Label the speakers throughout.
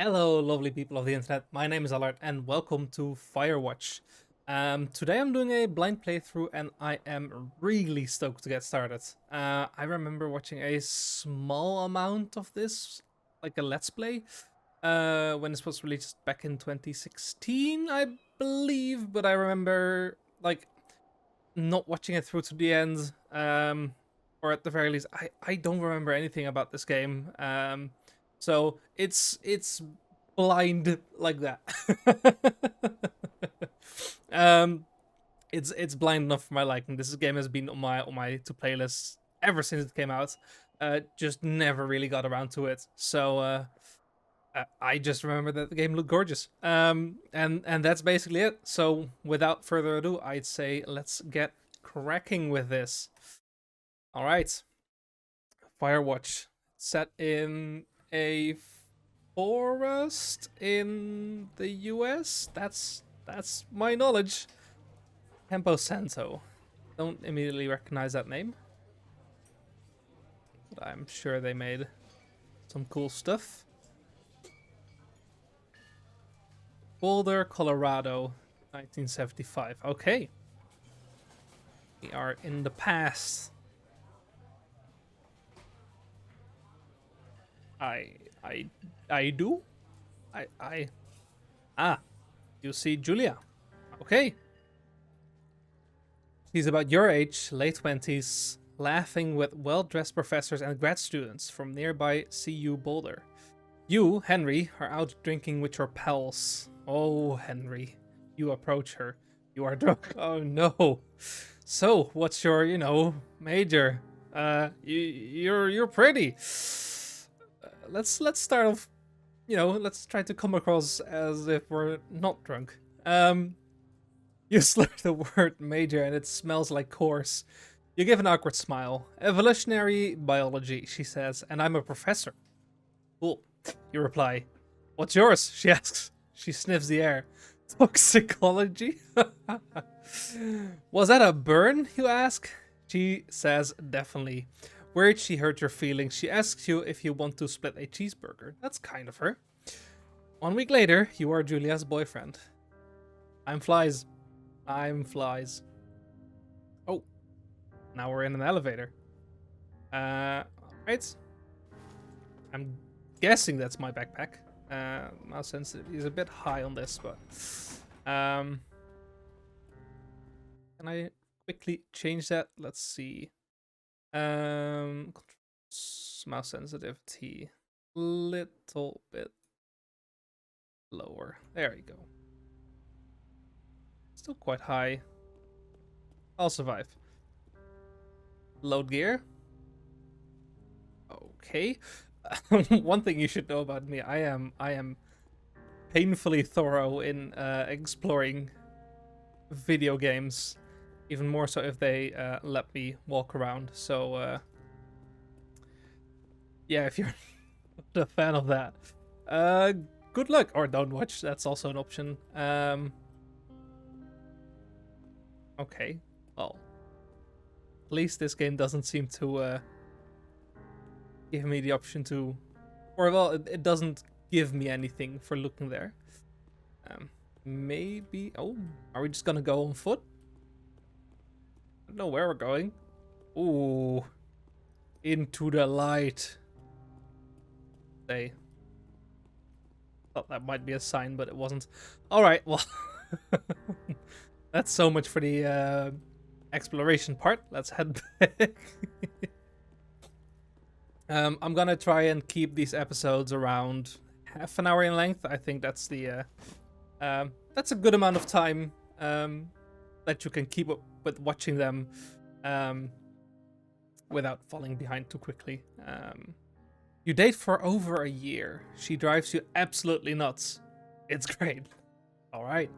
Speaker 1: Hello, lovely people of the internet. My name is Allard, and welcome to Firewatch. Today I'm doing a blind playthrough, and I am really stoked to get started. I remember watching a small amount of this, like a Let's Play, when this was released back in 2016, I believe. But I remember like not watching it through to the end, or at the very least, I don't remember anything about this game. So it's blind like that. um, it's blind enough for my liking. This game has been on my to playlist ever since it came out. Just never really got around to it. So I just remember that the game looked gorgeous. And that's basically it. So without further ado, I'd say let's get cracking with this. All right, Firewatch set in a forest in the US. That's my knowledge. Campo Santo. Don't immediately recognize that name, but I'm sure they made some cool stuff. Boulder, Colorado, 1975. Okay. We are in the past. I do? Ah, you see Julia. Okay. She's about your age, late 20s, laughing with well-dressed professors and grad students from nearby CU Boulder. You, Henry, are out drinking with your pals. Oh, Henry. You approach her. You are drunk. Oh, no. So, what's your, major? You're pretty. Let's start off, let's try to come across as if we're not drunk. You slur the word major and it smells like coarse. You give an awkward smile. Evolutionary biology, she says, and I'm a professor. Cool. You reply. What's yours? She asks. She sniffs the air. Toxicology? Was that a burn? You ask. She says definitely. Worried she hurt your feelings, she asks you if you want to split a cheeseburger. That's kind of her. 1 week later, you are Julia's boyfriend. I'm Flies. Oh, now we're in an elevator. Right. I'm guessing that's my backpack. Mouse sensitivity is a bit high on this, but can I quickly change that? Let's see. Mouse sensitivity little bit lower. There you go. Still quite high. I'll survive. Load gear. Okay. One thing you should know about me, I am painfully thorough in exploring video games, even more so if they let me walk around. So yeah, if you're not a fan of that, good luck, or don't watch. That's also an option. Okay, well, at least this game doesn't seem to give me the option to, or well, it doesn't give me anything for looking there. Maybe. Oh, are we just gonna go on foot? I don't know where we're going. Ooh, into the light. They thought that might be a sign, but it wasn't. All right, well, that's so much for the exploration part. Let's head back. I'm gonna try and keep these episodes around half an hour in length. I think that's the that's a good amount of time that you can keep up with watching them without falling behind too quickly. You date for over a year. She drives you absolutely nuts. It's great. All right.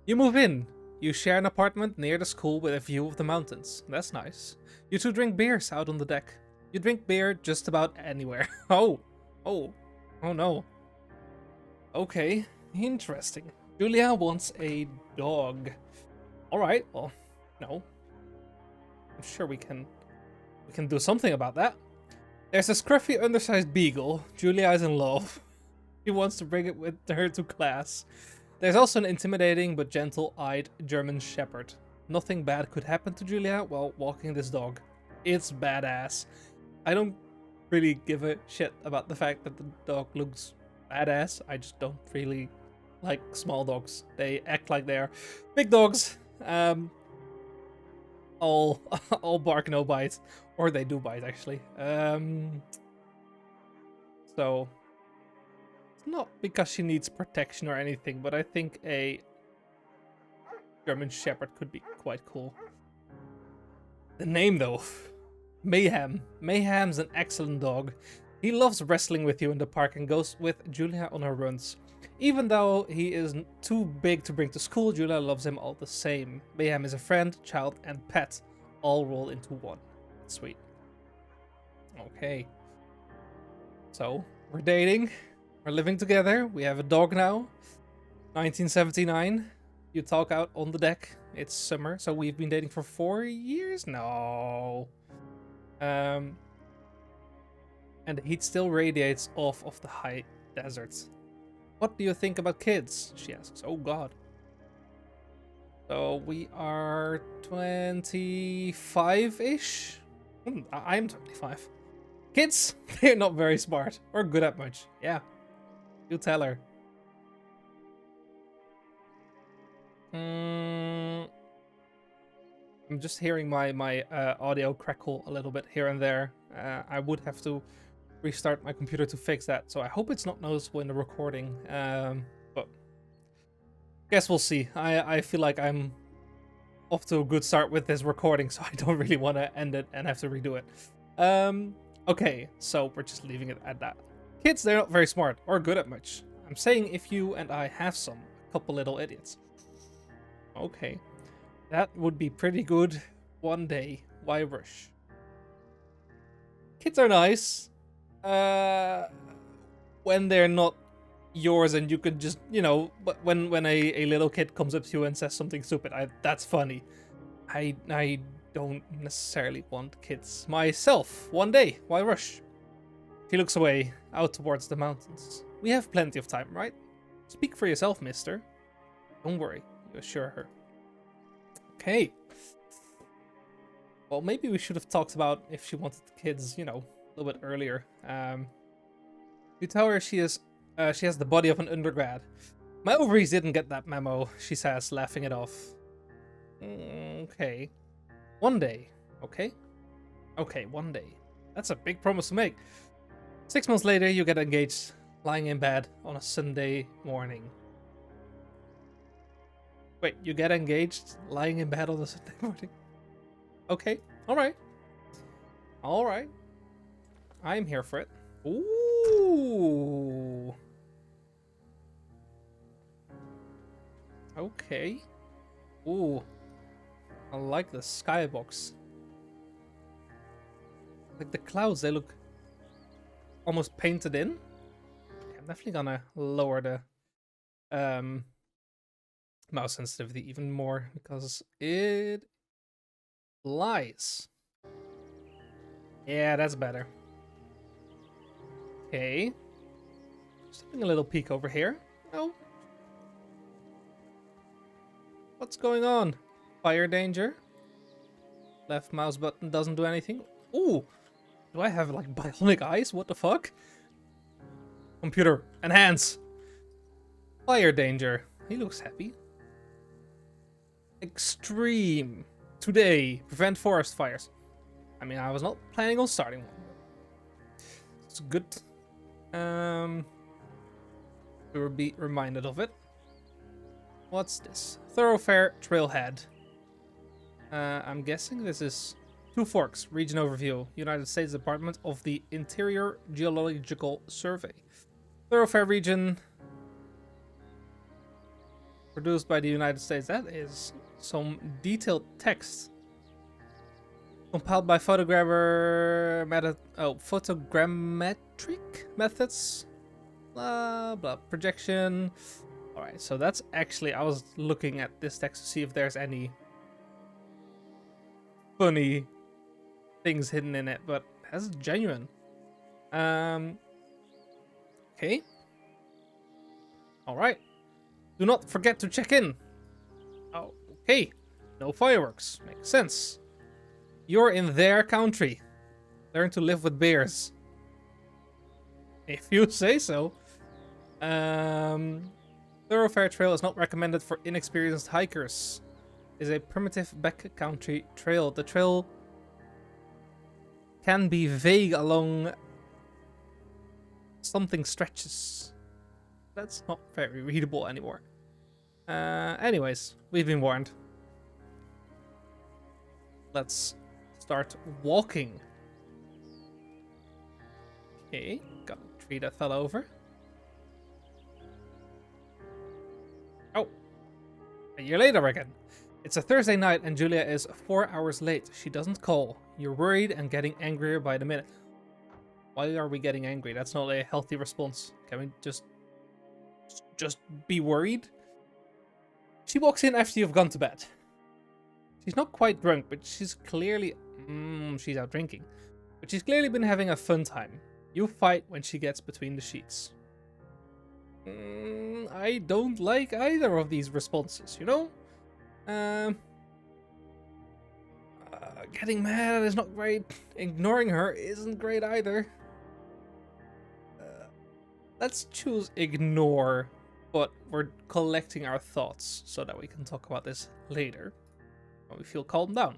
Speaker 1: You move in. You share an apartment near the school with a view of the mountains. That's nice. You two drink beers out on the deck. You drink beer just about anywhere. Oh no. Okay, interesting. Julia wants a dog. All right, well, no. I'm sure we can do something about that. There's a scruffy, undersized beagle. Julia is in love. She wants to bring it with her to class. There's also an intimidating but gentle-eyed German Shepherd. Nothing bad could happen to Julia while walking this dog. It's badass. I don't really give a shit about the fact that the dog looks badass. I just don't really like small dogs. They act like they're big dogs. All bark, no bite. Or they do bite, actually. So, it's not because she needs protection or anything, but I think a German Shepherd could be quite cool. The name, though. Mayhem. Mayhem's an excellent dog. He loves wrestling with you in the park and goes with Julia on her runs. Even though he is too big to bring to school, Julia loves him all the same. Mayhem is a friend, child, and pet, all rolled into one. Sweet. Okay. So, we're dating. We're living together. We have a dog now. 1979. You talk out on the deck. It's summer, so we've been dating for 4 years? No. And the heat still radiates off of the high desert. What do you think about kids? She asks. Oh god. So we are 25-ish? I'm 25. Kids? They're not very smart or good at much. Yeah. You tell her. I'm just hearing my audio crackle a little bit here and there. I would have to restart my computer to fix that, so I hope it's not noticeable in the recording. But guess we'll see. I feel like I'm off to a good start with this recording, so I don't really want to end it and have to redo it. Okay, so we're just leaving it at that. Kids, they're not very smart or good at much. I'm saying if you and I have some, a couple little idiots. Okay. That would be pretty good one day. Why rush? Kids are nice. When they're not yours and you could just, you know, but when a little kid comes up to you and says something stupid, that's funny. I don't necessarily want kids myself. One day. Why rush? He looks away, out towards the mountains. We have plenty of time, right? Speak for yourself, mister. Don't worry, you assure her. Okay. Well, maybe we should have talked about if she wanted kids, you know, a little bit earlier. You tell her she has the body of an undergrad. My ovaries didn't get that memo, she says, laughing it off. Okay. One day, okay? Okay, one day. That's a big promise to make. 6 months later, you get engaged, lying in bed on a Sunday morning. Wait, you get engaged, lying in bed on a Sunday morning? Okay, alright. Alright. I'm here for it. Ooh. Okay. Ooh. I like the skybox. Like the clouds, they look almost painted in. Okay, I'm definitely gonna lower the mouse sensitivity even more because it lies. Yeah, that's better. Okay. Just having a little peek over here. Oh. What's going on? Fire danger. Left mouse button doesn't do anything. Ooh. Do I have like bionic eyes? What the fuck? Computer. Enhance. Fire danger. He looks happy. Extreme. Today. Prevent forest fires. I mean, I was not planning on starting one. It's good. To be reminded of it. What's this? Thoroughfare Trailhead. I'm guessing this is Two Forks, region overview, United States Department of the Interior Geological Survey. Thoroughfare region produced by the United States. That is some detailed text. Compiled by photogrammetric methods. Blah blah. Projection. Alright, so that's actually, I was looking at this text to see if there's any funny things hidden in it, but that's genuine. Okay. Alright. Do not forget to check in. Oh, okay. No fireworks. Makes sense. You're in their country. Learn to live with bears. If you say so. Thoroughfare trail is not recommended for inexperienced hikers. It is a primitive backcountry trail. The trail can be vague along something stretches. That's not very readable anymore. Anyways, we've been warned. Let's start walking. Okay, got a tree that fell over. Oh, a year later again. It's a Thursday night and Julia is 4 hours late. She doesn't call. You're worried and getting angrier by the minute. Why are we getting angry? That's not a healthy response. Can we just be worried? She walks in after you've gone to bed. She's not quite drunk, but she's clearly... she's out drinking. But she's clearly been having a fun time. You fight when she gets between the sheets. I don't like either of these responses, you know? Getting mad is not great. Ignoring her isn't great either. Let's choose ignore, but we're collecting our thoughts so that we can talk about this later when we feel calmed down.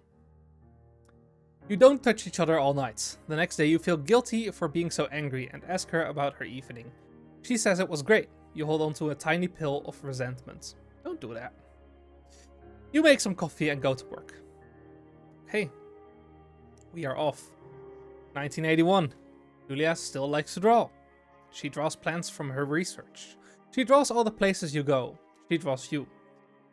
Speaker 1: You don't touch each other all night. The next day you feel guilty for being so angry and ask her about her evening. She says it was great. You hold on to a tiny pill of resentment. Don't do that. You make some coffee and go to work. Hey, we are off. 1981. Julia still likes to draw. She draws plans from her research. She draws all the places you go. She draws you.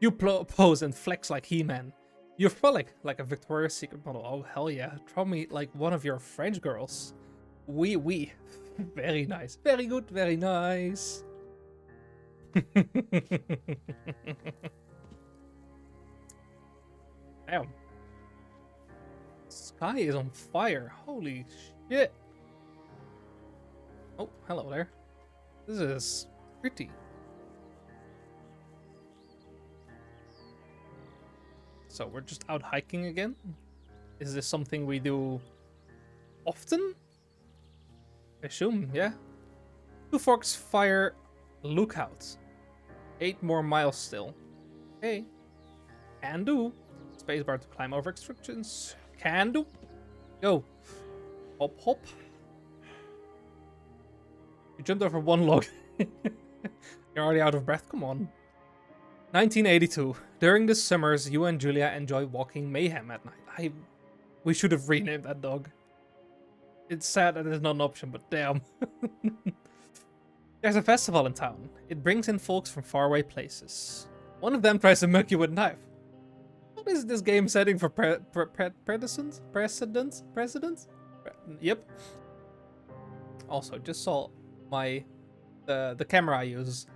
Speaker 1: You pose and flex like He-Man. You're frolic like a Victoria's Secret model. Oh, hell yeah. Draw me like one of your French girls. Oui. Very nice. Very good. Very nice. Damn. Sky is on fire. Holy shit. Oh, hello there. This is pretty. So we're just out hiking again? Is this something we do often? I assume, yeah. Two Forks Fire Lookout. 8 more miles still. Okay. Can do. Spacebar to climb over restrictions. Can do. Go. Hop, hop. You jumped over one log. You're already out of breath. Come on. 1982. During the summers, you and Julia enjoy walking Mayhem at night. We should have renamed that dog. It's sad that it's not an option, but damn. There's a festival in town. It brings in folks from faraway places. One of them tries to mug you with a knife. What is this game setting for precedent? Yep. Also, just saw the camera I use.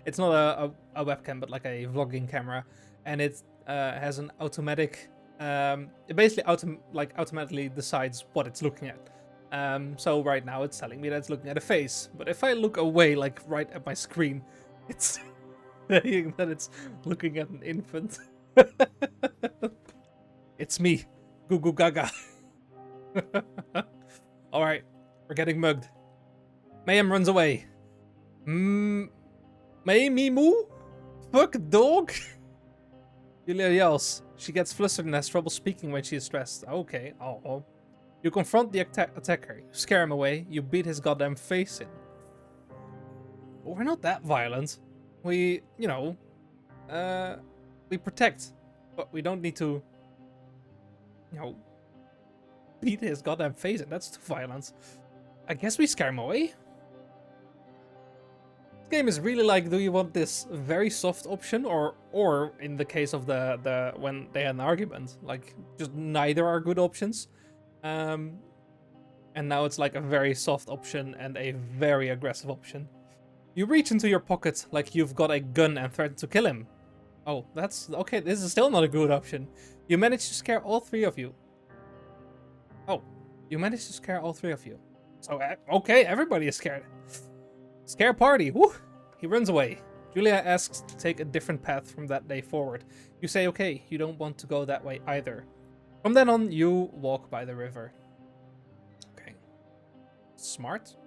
Speaker 1: It's not a webcam, but like a vlogging camera, and it has an automatic. It basically automatically decides what it's looking at. So right now it's telling me that it's looking at a face, but if I look away, like right at my screen, it's saying that it's looking at an infant. It's me, Goo Goo Gaga. Alright, we're getting mugged. Mayhem runs away. May me moo? Fuck dog? Julia yells. She gets flustered and has trouble speaking when she is stressed. Okay, oh. You confront the attacker. You scare him away. You beat his goddamn face in. But we're not that violent. We, we protect. But we don't need to, beat his goddamn face in. That's too violent. I guess we scare him away. This game is really like, do you want this very soft option, or in the case of the when they had an argument, like just neither are good options. And now it's like a very soft option and a very aggressive option. You reach into your pocket like you've got a gun and threaten to kill him. Oh, that's okay. This is still not a good option. You manage to scare all three of you. Oh, you managed to scare all three of you. So, okay, everybody is scared. Scare party. Woo! He runs away. Julia asks to take a different path from that day forward. You say okay, you don't want to go that way either. From then on, you walk by the river. Okay. Smart.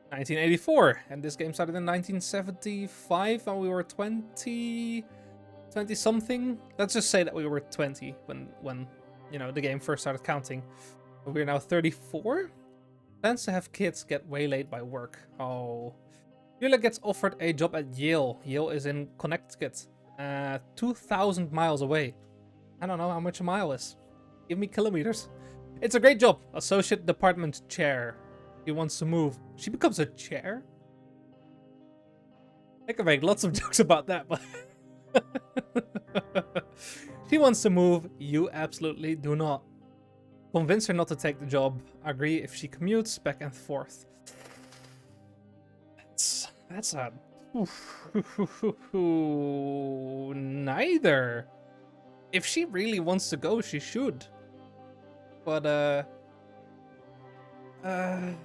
Speaker 1: 1984, and this game started in 1975 when we were 20 something. Let's just say that we were 20 when you know, the game first started counting. We're now 34. Plans to have kids get waylaid by work. Oh. Julia gets offered a job at Yale. Yale is in Connecticut, 2,000 miles away. I don't know how much a mile is. Give me kilometers. It's a great job. Associate department chair. He wants to move. She becomes a chair? I can make lots of jokes about that, but... She wants to move. You absolutely do not. Convince her not to take the job. Agree if she commutes back and forth. That's a... Neither. If she really wants to go, she should. But, I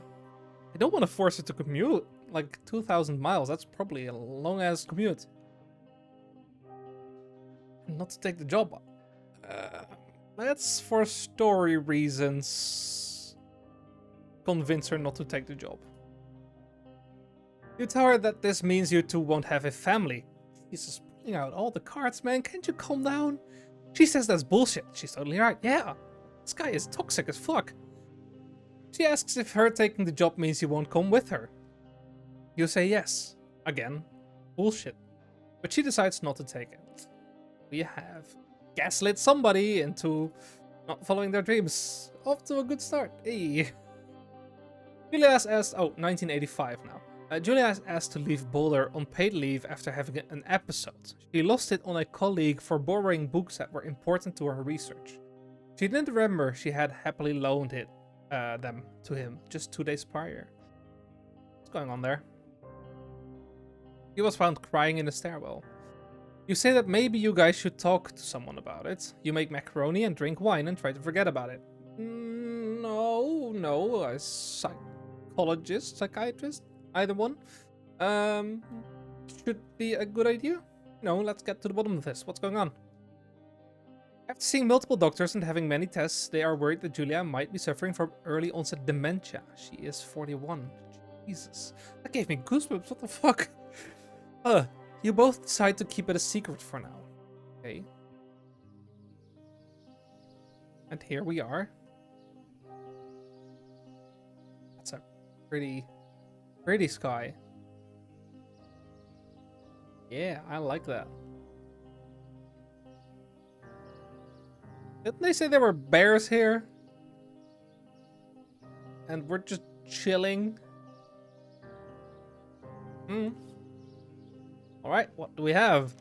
Speaker 1: don't want to force her to commute. Like, 2,000 miles. That's probably a long-ass commute. Not to take the job. Let's, for story reasons, convince her not to take the job. You tell her that this means you two won't have a family. Jesus, pulling out all the cards, man. Can't you calm down? She says that's bullshit. She's totally right. Yeah, this guy is toxic as fuck. She asks if her taking the job means you won't come with her. You say yes. Again, bullshit. But she decides not to take it. We have gaslit somebody into not following their dreams. Off to a good start. Hey. Julia has asked... Oh, 1985 now. Julia has asked to leave Boulder on paid leave after having an episode. She lost it on a colleague for borrowing books that were important to her research. She didn't remember she had happily loaned them to him just 2 days prior. What's going on there? He was found crying in the stairwell. You say that maybe you guys should talk to someone about it. You make macaroni and drink wine and try to forget about it. No, a psychologist, psychiatrist, either one. Should be a good idea. No, let's get to the bottom of this. What's going on? After seeing multiple doctors and having many tests, they are worried that Julia might be suffering from early onset dementia. She is 41. Jesus. That gave me goosebumps. What the fuck? You both decide to keep it a secret for now. Okay. And here we are. That's a pretty sky. Yeah, I like that. Didn't they say there were bears here? And we're just chilling? Alright, what do we have?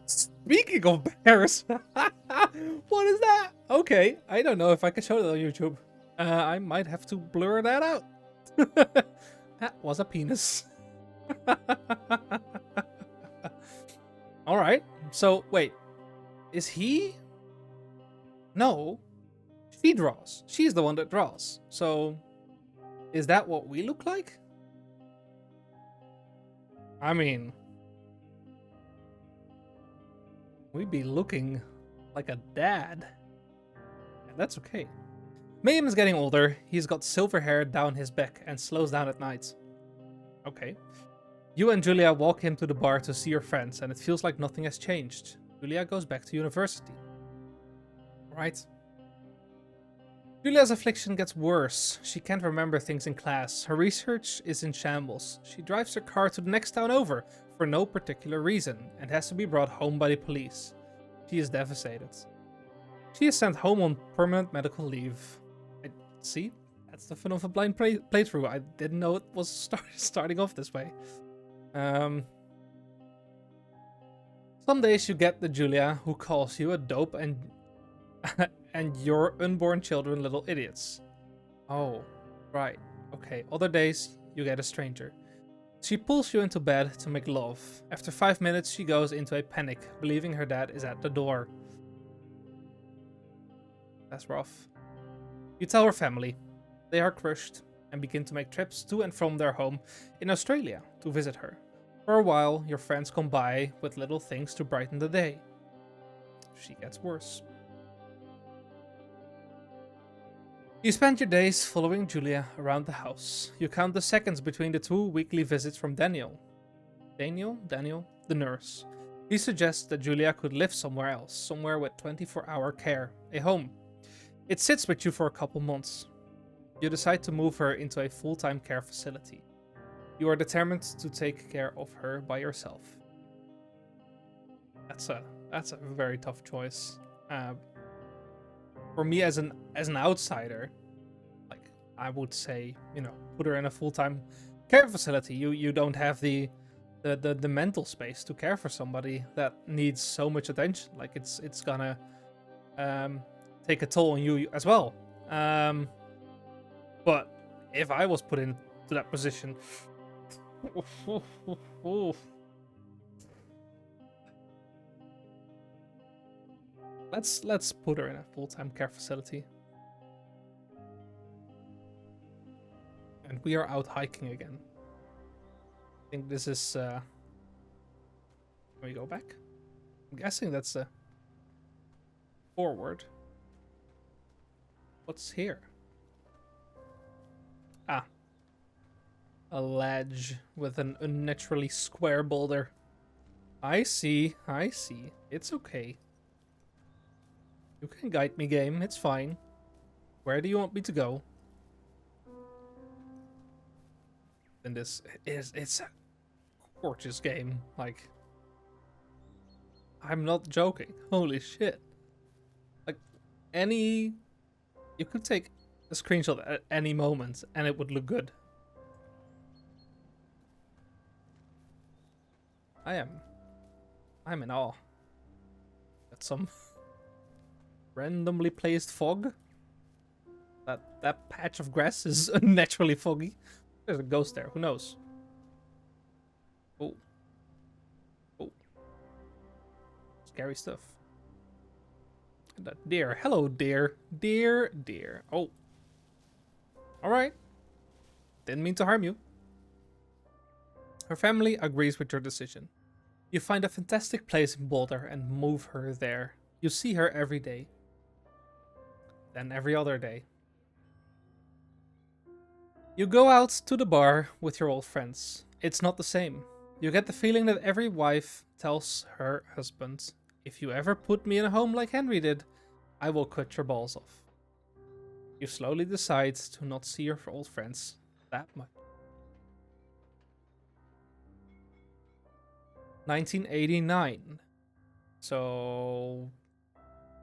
Speaker 1: Speaking of bears! What is that? Okay, I don't know if I can show that on YouTube. I might have to blur that out. That was a penis. Alright, so wait. Is he? No. She draws. She's the one that draws. So, is that what we look like? I mean, we'd be looking like a dad. And that's okay. Mayhem is getting older. He's got silver hair down his back and slows down at night. Okay. You and Julia walk him to the bar to see your friends, and it feels like nothing has changed. Julia goes back to university. Right. Julia's affliction gets worse. She can't remember things in class. Her research is in shambles. She drives her car to the next town over for no particular reason and has to be brought home by the police. She is devastated. She is sent home on permanent medical leave. See? That's the fun of a blind playthrough. I didn't know it was starting off this way. Some days you get the Julia who calls you a dope and your unborn children little idiots. Oh, right. Okay. Other days you get a stranger. She pulls you into bed to make love. After 5 minutes she goes into a panic, believing her dad is at the door. That's rough. You tell her family. They are crushed. and begin to make trips to and from their home in Australia to visit her. For a while, your friends come by with little things to brighten the day. She gets worse. You spend your days following Julia around the house. You count the seconds between the 2 weekly visits from Daniel. Daniel, the nurse. He suggests that Julia could live somewhere else, somewhere with 24-hour care, a home. It sits with you for a couple months. You decide to move her into a full-time care facility. You are determined to take care of her by yourself. That's a very tough choice. For me as an outsider, like I would say, put her in a full-time care facility. You don't have the mental space to care for somebody that needs so much attention. Like it's gonna take a toll on you as well. But if I was put into that position, let's put her in a full-time care facility. And we are out hiking again. I think this is can we go back? I'm guessing that's a forward. What's here? Ah. A ledge with an unnaturally square boulder. I see. It's okay. You can guide me, game. It's fine. Where do you want me to go? And it's a gorgeous game. Like, I'm not joking. Holy shit. Like, you could take a screenshot at any moment and it would look good. I'm in awe. Got some randomly placed fog. That patch of grass is unnaturally foggy. There's a ghost there. Who knows? Oh. Scary stuff. And that deer. Hello, deer. Deer. Oh. Alright. Didn't mean to harm you. Her family agrees with your decision. You find a fantastic place in Boulder and move her there. You see her every day. Then every other day. You go out to the bar with your old friends. It's not the same. You get the feeling that every wife tells her husband, if you ever put me in a home like Henry did, I will cut your balls off. You slowly decide to not see your old friends that much. 1989. So...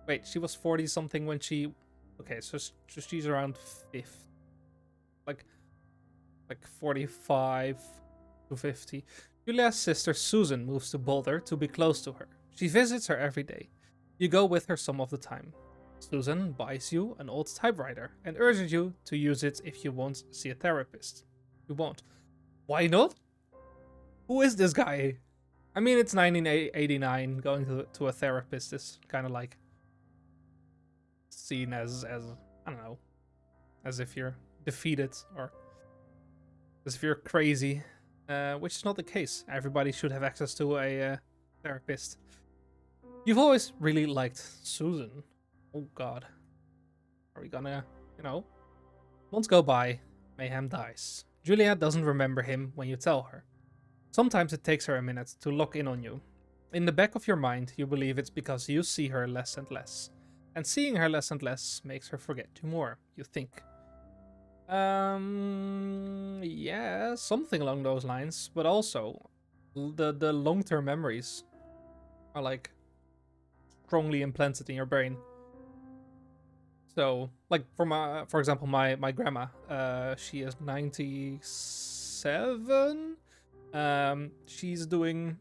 Speaker 1: Wait, she was 40 something when she... Okay, so she's around 50. Like 45 to 50. Julia's sister Susan moves to Boulder to be close to her. She visits her every day. You go with her some of the time. Susan buys you an old typewriter and urges you to use it if you won't see a therapist. You won't. Why not? Who is this guy? I mean, it's 1989. Going to a therapist is kind of like seen as I don't know, as if you're defeated or as if you're crazy, which is not the case. Everybody should have access to a therapist. You've always really liked Susan. Oh god. Are we gonna, Months go by, mayhem dies. Julia doesn't remember him when you tell her. Sometimes it takes her a minute to lock in on you. In the back of your mind, you believe it's because you see her less and less. And seeing her less and less makes her forget you more, you think. Yeah, something along those lines. But also, the long-term memories are like strongly implanted in your brain. So, like for example, my grandma, she is 97. She's doing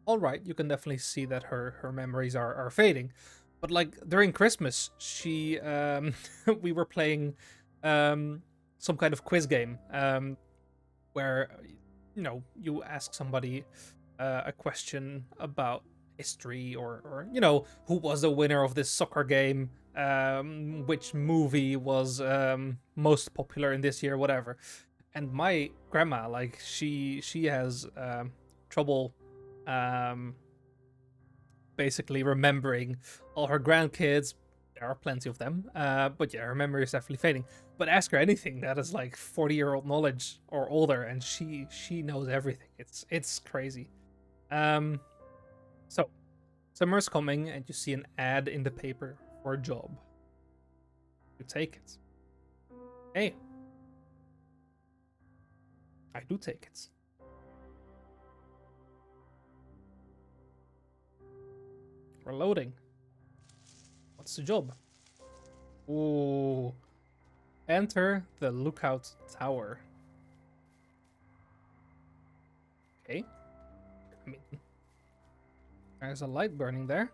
Speaker 1: all right. You can definitely see that her memories are fading. But like during Christmas, she we were playing some kind of quiz game where you ask somebody a question about history, or who was the winner of this soccer game, which movie was most popular in this year, whatever. And my grandma, like, she has trouble basically remembering all her grandkids. There are plenty of them, but yeah, her memory is definitely fading. But ask her anything that is like 40-year-old knowledge or older, and she knows everything. It's crazy. So summer's coming, and you see an ad in the paper for a job. You take it. Hey, I do take it. We're loading. What's the job? Ooh. Enter the lookout tower. Okay. I mean, there's a light burning there.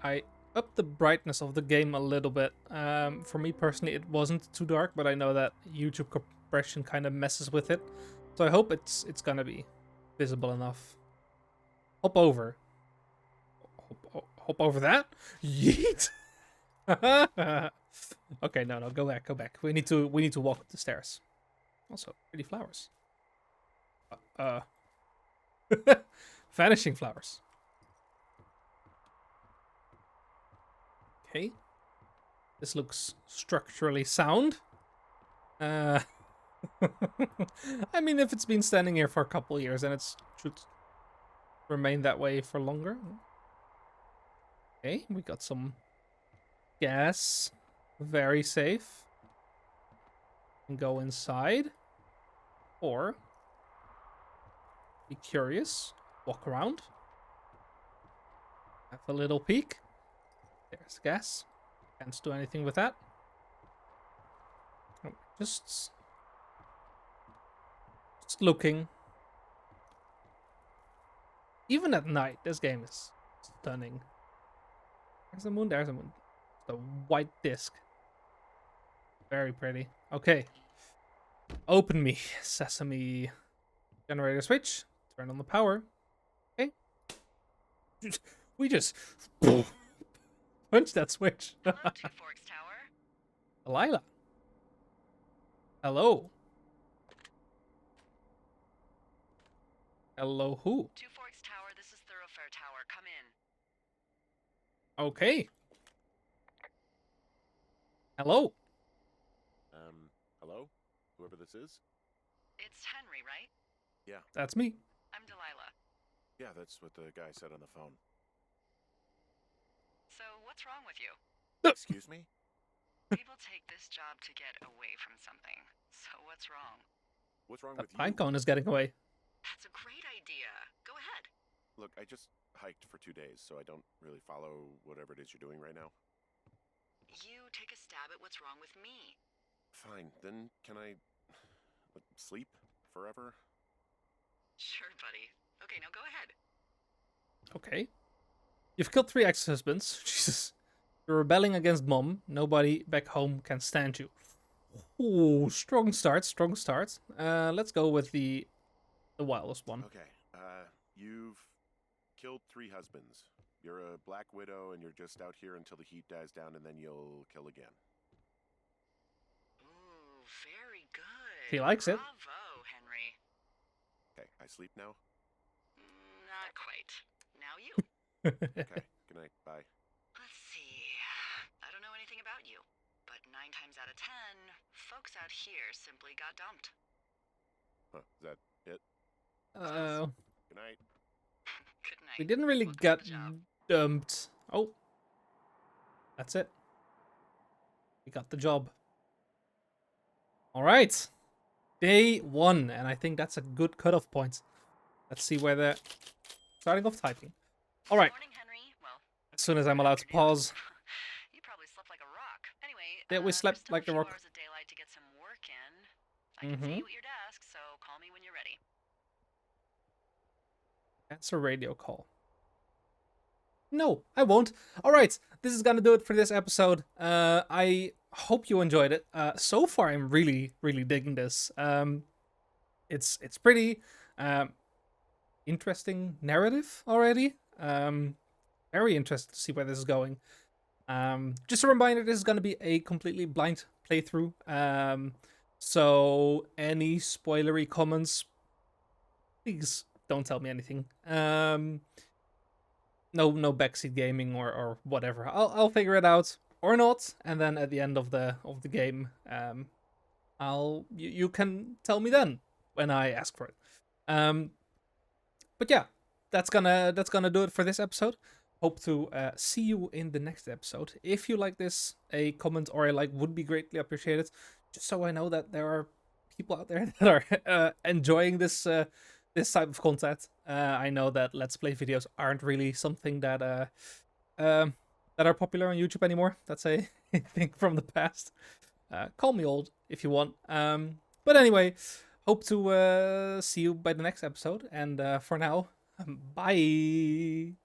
Speaker 1: I upped the brightness of the game a little bit. For me personally, it wasn't too dark, but I know that YouTube compression kind of messes with it. So I hope it's gonna be visible enough. Hop over. Hop over that? Yeet! Okay, no, go back. We need to walk up the stairs. Also, pretty flowers. Vanishing flowers. Okay. This looks structurally sound. I mean, if it's been standing here for a couple years, then it should remain that way for longer. Okay, we got some gas. Very safe. And go inside. Or be curious. Walk around. Have a little peek. There's gas. Can't do anything with that. Oh, just looking. Even at night, this game is stunning. There's the moon, there's the moon. The white disc. Very pretty. Okay. Open me, sesame. Generator switch. Turn on the power. Okay. We just punch that switch.
Speaker 2: Hello, Two Forks Tower.
Speaker 1: Delilah. Hello. Hello, who?
Speaker 2: Two Forks Tower, this is Thoroughfare Tower. Come in.
Speaker 1: Okay. Hello.
Speaker 3: Hello? Whoever this is?
Speaker 2: It's Henry, right?
Speaker 3: Yeah.
Speaker 1: That's me.
Speaker 2: I'm Delilah.
Speaker 3: Yeah, that's what the guy said on the phone.
Speaker 2: So, what's wrong with you?
Speaker 3: Excuse me?
Speaker 2: People take this job to get away from something. So, what's wrong?
Speaker 3: What's wrong
Speaker 1: The
Speaker 3: with you?
Speaker 1: pinecone is getting away.
Speaker 2: That's a great idea. Go ahead.
Speaker 3: Look, I just hiked for 2 days, so I don't really follow whatever it is you're doing right now.
Speaker 2: You take a stab at what's wrong with me.
Speaker 3: Fine, then can I sleep forever?
Speaker 2: Sure, buddy. Okay, now go ahead.
Speaker 1: Okay. You've killed 3 ex-husbands. Jesus. You're rebelling against mom. Nobody back home can stand you. Ooh, strong start, strong start. Let's go with the wildest one.
Speaker 3: Okay, you've killed 3 husbands. You're a black widow and you're just out here until the heat dies down and then you'll kill again.
Speaker 2: Ooh, very good.
Speaker 1: He likes it.
Speaker 2: Bravo, Henry.
Speaker 3: Okay, I sleep now?
Speaker 2: Not quite. Now you.
Speaker 3: Okay, good night, bye.
Speaker 2: Let's see. I don't know anything about you, but 9 times out of 10, folks out here simply got dumped.
Speaker 3: Huh, is that it? Good night.
Speaker 2: Good night.
Speaker 1: We didn't really
Speaker 2: Welcome to
Speaker 1: get
Speaker 2: the job.
Speaker 1: dumped. Oh. That's it. We got the job. Alright. Day 1, and I think that's a good cutoff point. Let's see where they're starting off typing. Alright.
Speaker 2: Morning, Henry. Well,
Speaker 1: As soon as I'm allowed to pause.
Speaker 2: you probably slept like a rock. Anyway,
Speaker 1: Yeah, we slept
Speaker 2: there's still
Speaker 1: like a
Speaker 2: few
Speaker 1: rock.
Speaker 2: hours of daylight to get some work in. I can see you at your desk, so call me when you're ready.
Speaker 1: Answer radio call. No, I won't. Alright, this is gonna do it for this episode. I hope you enjoyed it. So far, I'm really, really digging this. It's pretty. Interesting narrative already. Very interested to see where this is going. Just a reminder, this is going to be a completely blind playthrough. So any spoilery comments, please don't tell me anything. No backseat gaming or whatever. I'll figure it out or not, and then at the end of the game, you can tell me then when I ask for it. But yeah, that's gonna do it for this episode. Hope to see you in the next episode. If you like this, a comment or a like would be greatly appreciated, just so I know that there are people out there that are enjoying this this type of content. I know that Let's Play videos aren't really something that that are popular on YouTube anymore. That's a thing from the past. Call me old if you want. But anyway, hope to see you by the next episode. And for now, bye.